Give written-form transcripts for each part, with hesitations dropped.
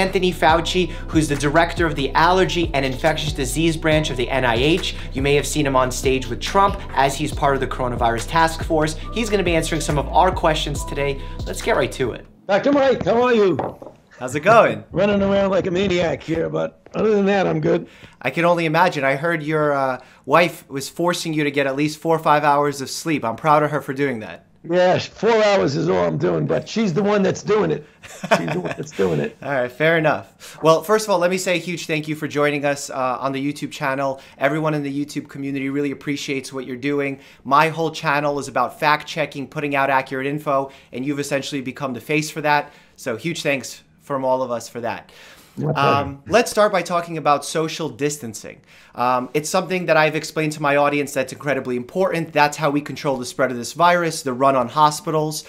Anthony Fauci, who's the director of the Allergy and Infectious Disease branch of the NIH. You may have seen him on stage with Trump as he's part of the coronavirus task force. He's going to be answering some of our questions today. Let's get right to it. Dr. Mike, how are you? How's it going? Running around like a maniac here, but other than that, I'm good. I can only imagine. I heard your wife was forcing you to get at least 4 or 5 hours of sleep. I'm proud of her for doing that. Yeah, 4 hours is all I'm doing, but she's the one that's doing it. She's the one that's doing it. All right, fair enough. Well, first of all, let me say a huge thank you for joining us on the YouTube channel. Everyone in the YouTube community really appreciates what you're doing. My whole channel is about fact-checking, putting out accurate info, and you've essentially become the face for that. So huge thanks from all of us for that. Let's start by talking about social distancing. It's something that I've explained to my audience that's incredibly important. That's how we control the spread of this virus, the run on hospitals.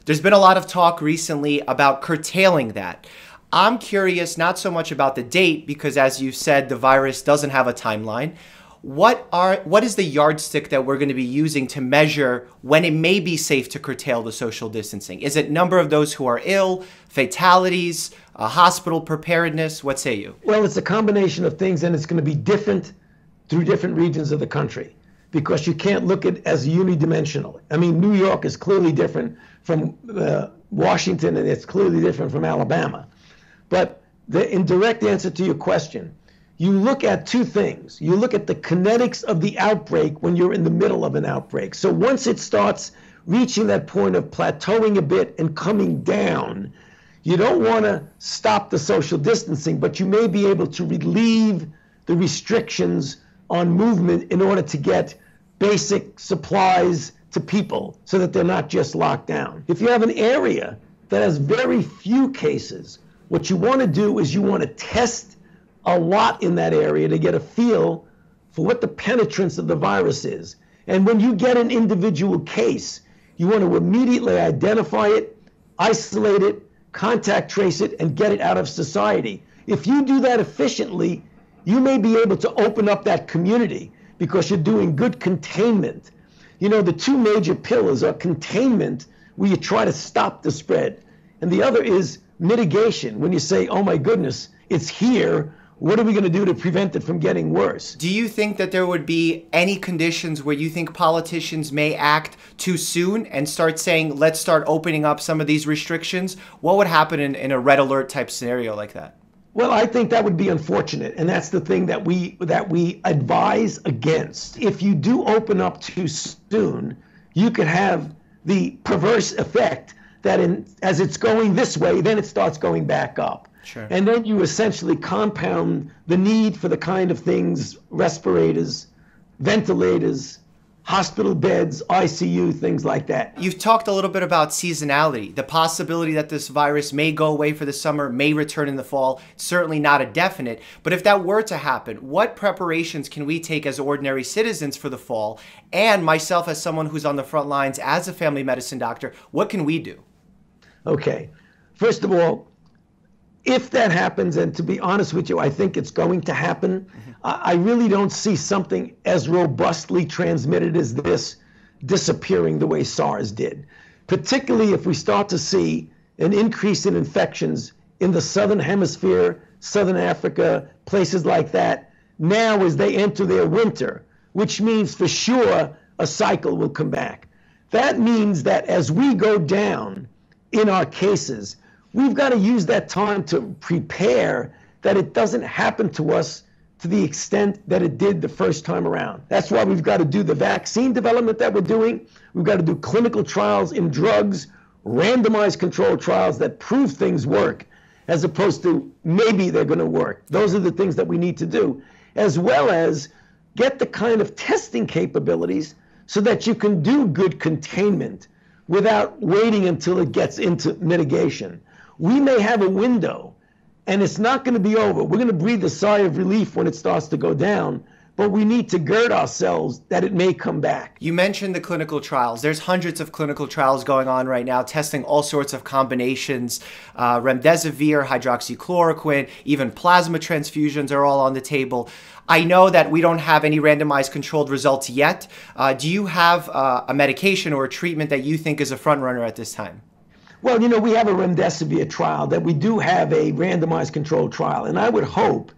There's been a lot of talk recently about curtailing that. I'm curious not so much about the date because, as you said, the virus doesn't have a timeline. What is the yardstick that we're going to be using to measure when it may be safe to curtail the social distancing? Is it number of those who are ill, fatalities, hospital preparedness? What say you? Well, it's a combination of things, and it's going to be different through different regions of the country because you can't look at it as unidimensional. I mean, New York is clearly different from Washington, and it's clearly different from Alabama. But the indirect answer to your question, you look at two things. You look at the kinetics of the outbreak when you're in the middle of an outbreak. So once it starts reaching that point of plateauing a bit and coming down, you don't want to stop the social distancing, but you may be able to relieve the restrictions on movement in order to get basic supplies to people so that they're not just locked down. If you have an area that has very few cases, what you want to do is you want to test a lot in that area to get a feel for what the penetrance of the virus is. And when you get an individual case, you want to immediately identify it, isolate it, contact trace it, and get it out of society. If you do that efficiently, you may be able to open up that community because you're doing good containment. You know, the two major pillars are containment, where you try to stop the spread, and the other is mitigation, when you say, oh my goodness, it's here. What are we going to do to prevent it from getting worse? Do you think that there would be any conditions where you think politicians may act too soon and start saying, let's start opening up some of these restrictions? What would happen in a red alert type scenario like that? Well, I think that would be unfortunate, and that's the thing that we advise against. If you do open up too soon, you could have the perverse effect that as it's going this way, then it starts going back up. Sure. And then you essentially compound the need for the kind of things, respirators, ventilators, hospital beds, ICU, things like that. You've talked a little bit about seasonality, the possibility that this virus may go away for the summer, may return in the fall, certainly not a definite. But if that were to happen, what preparations can we take as ordinary citizens for the fall? And myself as someone who's on the front lines as a family medicine doctor, what can we do? Okay, first of all, if that happens, and to be honest with you, I think it's going to happen, I really don't see something as robustly transmitted as this disappearing the way SARS did, particularly if we start to see an increase in infections in the Southern Hemisphere, Southern Africa, places like that, now as they enter their winter, which means for sure a cycle will come back. That means that as we go down in our cases, we've got to use that time to prepare that it doesn't happen to us to the extent that it did the first time around. That's why we've got to do the vaccine development that we're doing. We've got to do clinical trials in drugs, randomized controlled trials that prove things work, as opposed to maybe they're going to work. Those are the things that we need to do, as well as get the kind of testing capabilities so that you can do good containment without waiting until it gets into mitigation. We may have a window, and it's not going to be over. We're going to breathe a sigh of relief when it starts to go down, but we need to gird ourselves that it may come back. You mentioned the clinical trials. There's hundreds of clinical trials going on right now, testing all sorts of combinations, remdesivir, hydroxychloroquine, even plasma transfusions are all on the table. I know that we don't have any randomized controlled results yet. Do you have a medication or a treatment that you think is a front runner at this time? Well, you know, we have a remdesivir trial that we do have a randomized controlled trial. And I would hope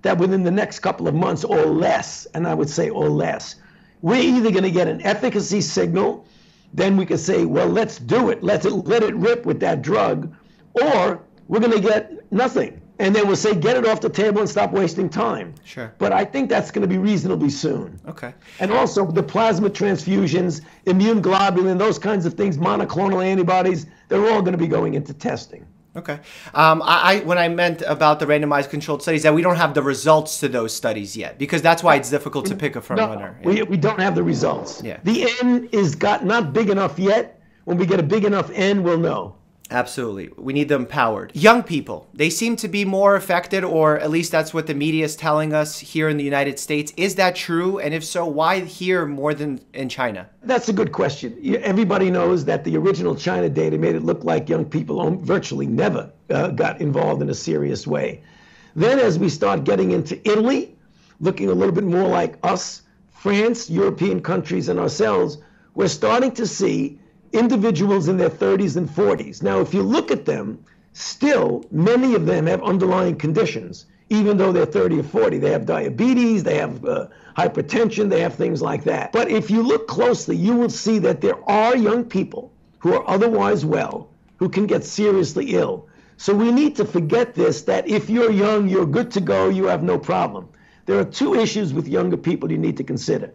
that within the next couple of months or less, and I would say or less, we're either going to get an efficacy signal, then we could say, well, let's do it. Let it rip with that drug, or we're going to get nothing. And then we'll say, get it off the table and stop wasting time. Sure. But I think that's going to be reasonably soon. Okay. And also the plasma transfusions, immune globulin, those kinds of things, monoclonal antibodies, they're all going to be going into testing. Okay. When I meant about the randomized controlled studies, that we don't have the results to those studies yet, because that's why it's difficult to pick a front runner. Yeah. We don't have the results. Yeah. The N is not big enough yet. When we get a big enough N, we'll know. Absolutely. We need them powered. Young people, they seem to be more affected, or at least that's what the media is telling us here in the United States. Is that true? And if so, why here more than in China? That's a good question. Everybody knows that the original China data made it look like young people virtually never got involved in a serious way. Then as we start getting into Italy, looking a little bit more like us, France, European countries, and ourselves, we're starting to see individuals in their 30s and 40s. Now, if you look at them, still, many of them have underlying conditions, even though they're 30 or 40. They have diabetes, they have hypertension, they have things like that. But if you look closely, you will see that there are young people who are otherwise well, who can get seriously ill. So we need to forget this, that if you're young, you're good to go, you have no problem. There are two issues with younger people you need to consider.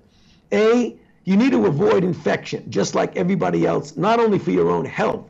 A, you need to avoid infection, just like everybody else, not only for your own health,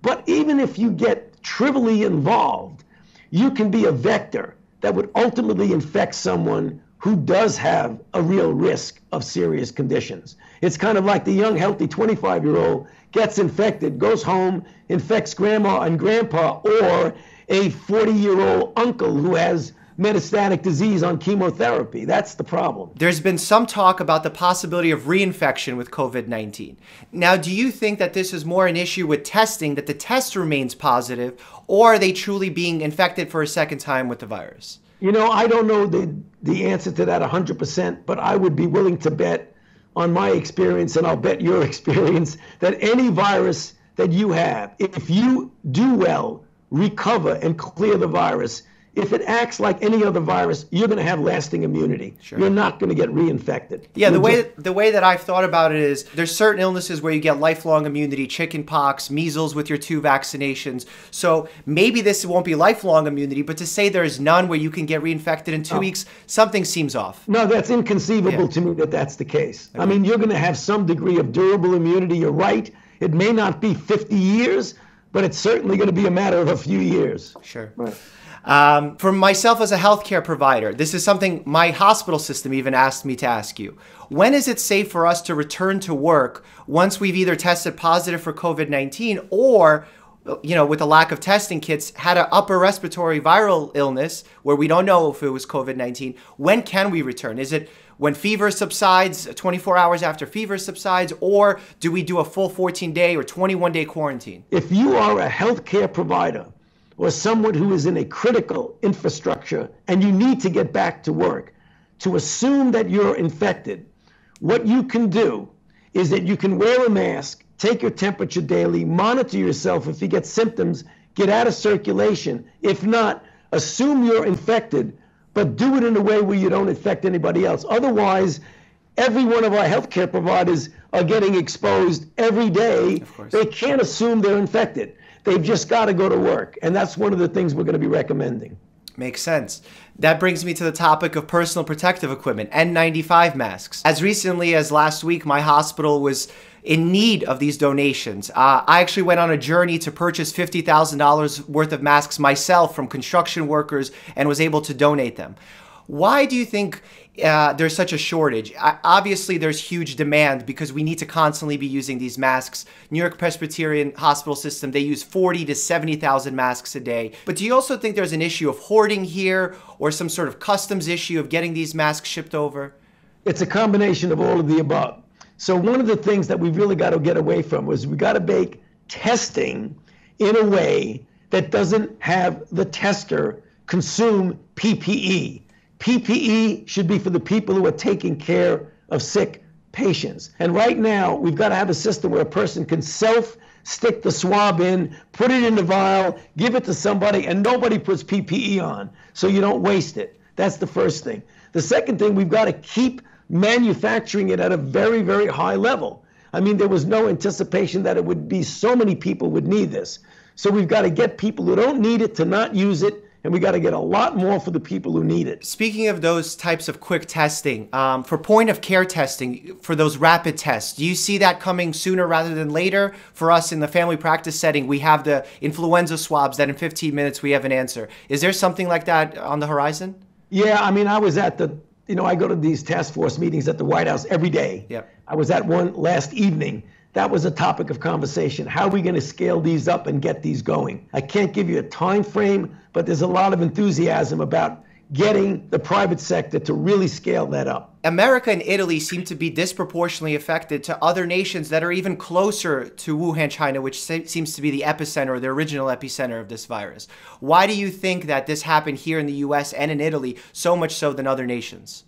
but even if you get trivially involved, you can be a vector that would ultimately infect someone who does have a real risk of serious conditions. It's kind of like the young, healthy 25-year-old gets infected, goes home, infects grandma and grandpa, or a 40-year-old uncle who has metastatic disease on chemotherapy. That's the problem. There's been some talk about the possibility of reinfection with COVID-19. Now, do you think that this is more an issue with testing, that the test remains positive, or are they truly being infected for a second time with the virus? You know, I don't know the answer to that 100%, but I would be willing to bet on my experience, and I'll bet your experience, that any virus that you have, if you do well, recover and clear the virus, if it acts like any other virus, you're going to have lasting immunity. Sure. You're not going to get reinfected. Yeah, the way that I've thought about it is there's certain illnesses where you get lifelong immunity, chicken pox, measles with your 2 vaccinations. So maybe this won't be lifelong immunity, but to say there's none where you can get reinfected in 2 weeks, something seems off. No, that's inconceivable to me that that's the case. Okay. I mean, you're going to have some degree of durable immunity. You're right. It may not be 50 years, but it's certainly going to be a matter of a few years. Sure. Right. For myself as a healthcare provider, this is something my hospital system even asked me to ask you. When is it safe for us to return to work once we've either tested positive for COVID-19 or, you know, with a lack of testing kits, had an upper respiratory viral illness where we don't know if it was COVID-19? When can we return? Is it when fever subsides, 24 hours after fever subsides, or do we do a full 14-day or 21-day quarantine? If you are a healthcare provider or someone who is in a critical infrastructure and you need to get back to work, to assume that you're infected, what you can do is that you can wear a mask, take your temperature daily, monitor yourself. If you get symptoms, get out of circulation. If not, assume you're infected, but do it in a way where you don't infect anybody else. Otherwise, every one of our healthcare providers are getting exposed every day. They can't assume they're infected. They've just got to go to work. And that's one of the things we're going to be recommending. Makes sense. That brings me to the topic of personal protective equipment, N95 masks. As recently as last week, my hospital was in need of these donations. I actually went on a journey to purchase $50,000 worth of masks myself from construction workers and was able to donate them. Why do you think there's such a shortage? Obviously, there's huge demand because we need to constantly be using these masks. New York Presbyterian Hospital System, they use 40 to 70,000 masks a day. But do you also think there's an issue of hoarding here or some sort of customs issue of getting these masks shipped over? It's a combination of all of the above. So one of the things that we really got to get away from was we got to make testing in a way that doesn't have the tester consume PPE. PPE should be for the people who are taking care of sick patients. And right now, we've got to have a system where a person can stick the swab in, put it in the vial, give it to somebody, and nobody puts PPE on, so you don't waste it. That's the first thing. The second thing, we've got to keep manufacturing it at a very, very high level. I mean, there was no anticipation that it would be so many people would need this. So we've got to get people who don't need it to not use it, and we got to get a lot more for the people who need it. Speaking of those types of quick testing, for point of care testing, for those rapid tests, do you see that coming sooner rather than later? For us in the family practice setting, we have the influenza swabs that in 15 minutes we have an answer. Is there something like that on the horizon? Yeah, I mean, I was at the, I go to these task force meetings at the White House every day. Yep. I was at one last evening. That was a topic of conversation. How are we going to scale these up and get these going? I can't give you a time frame, but there's a lot of enthusiasm about getting the private sector to really scale that up. America and Italy seem to be disproportionately affected to other nations that are even closer to Wuhan, China, which seems to be the epicenter or the original epicenter of this virus. Why do you think that this happened here in the US and in Italy so much so than other nations?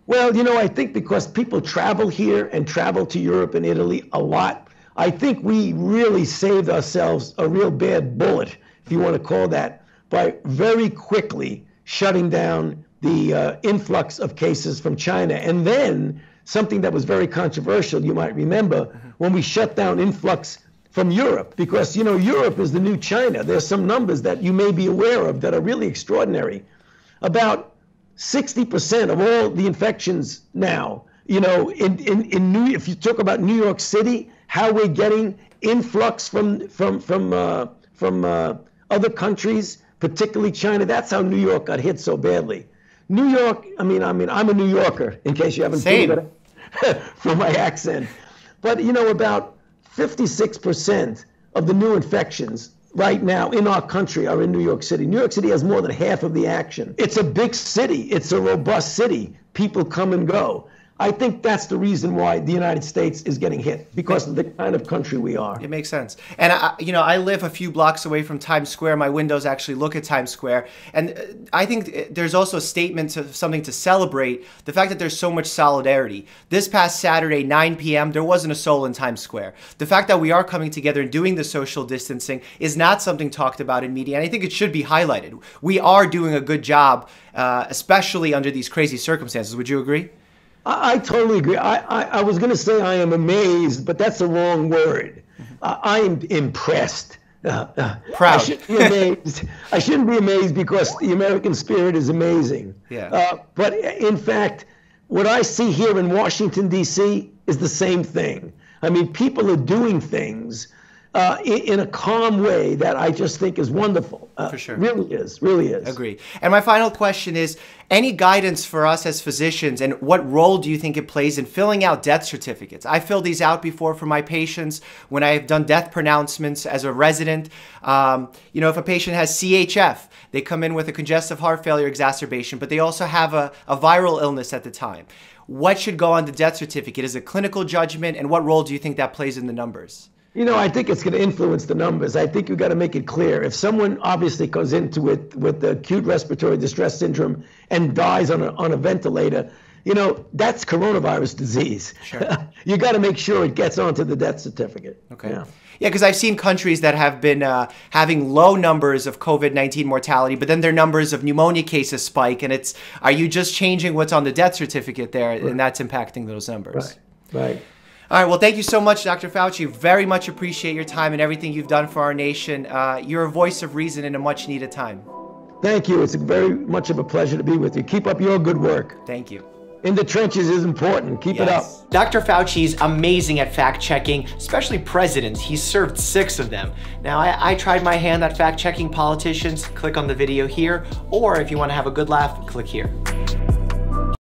Well, I think because people travel here and travel to Europe and Italy a lot, I think we really saved ourselves a real bad bullet, if you want to call that, by very quickly shutting down the influx of cases from China. And then something that was very controversial, you might remember, when we shut down influx from Europe, because, Europe is the new China. There's some numbers that you may be aware of that are really extraordinary. About 60% of all the infections now, if you talk about New York City, how we're getting influx from other countries, particularly China. That's how New York got hit so badly. New York, I mean, I'm a New Yorker, in case you haven't figured it from my accent. But about 56% of the new infections right now in our country are in New York City. New York City has more than half of the action. It's a big city. It's a robust city. People come and go. I think that's the reason why the United States is getting hit, because of the kind of country we are. It makes sense. And I live a few blocks away from Times Square. My windows actually look at Times Square. And I think there's also a statement of something to celebrate, the fact that there's so much solidarity. This past Saturday, 9 p.m., there wasn't a soul in Times Square. The fact that we are coming together and doing the social distancing is not something talked about in media, and I think it should be highlighted. We are doing a good job, especially under these crazy circumstances. Would you agree? I totally agree. I was going to say I am amazed, but that's the wrong word. I am impressed. Proud. I shouldn't be amazed. I shouldn't be amazed because the American spirit is amazing. Yeah. But in fact, what I see here in Washington, D.C. is the same thing. I mean, people are doing things in a calm way that I just think is wonderful. For sure. Really is. Agree. And my final question is, any guidance for us as physicians, and what role do you think it plays in filling out death certificates? I filled these out before for my patients when I've done death pronouncements as a resident. If a patient has CHF, they come in with a congestive heart failure exacerbation, but they also have a viral illness at the time. What should go on the death certificate? Is it clinical judgment, and what role do you think that plays in the numbers? I think it's going to influence the numbers. I think you've got to make it clear. If someone obviously goes into it with the acute respiratory distress syndrome and dies on a ventilator, that's coronavirus disease. Sure. You got to make sure it gets onto the death certificate. Okay. Yeah, because I've seen countries that have been having low numbers of COVID-19 mortality, but then their numbers of pneumonia cases spike, and are you just changing what's on the death certificate there, right, and that's impacting those numbers? Right. All right, well, thank you so much, Dr. Fauci. Very much appreciate your time and everything you've done for our nation. You're a voice of reason in a much-needed time. Thank you. It's very much of a pleasure to be with you. Keep up your good work. Thank you. In the trenches is important. Keep it up. Dr. Fauci's amazing at fact-checking, especially presidents. He's served 6 of them. Now, I tried my hand at fact-checking politicians. Click on the video here, or if you want to have a good laugh, click here.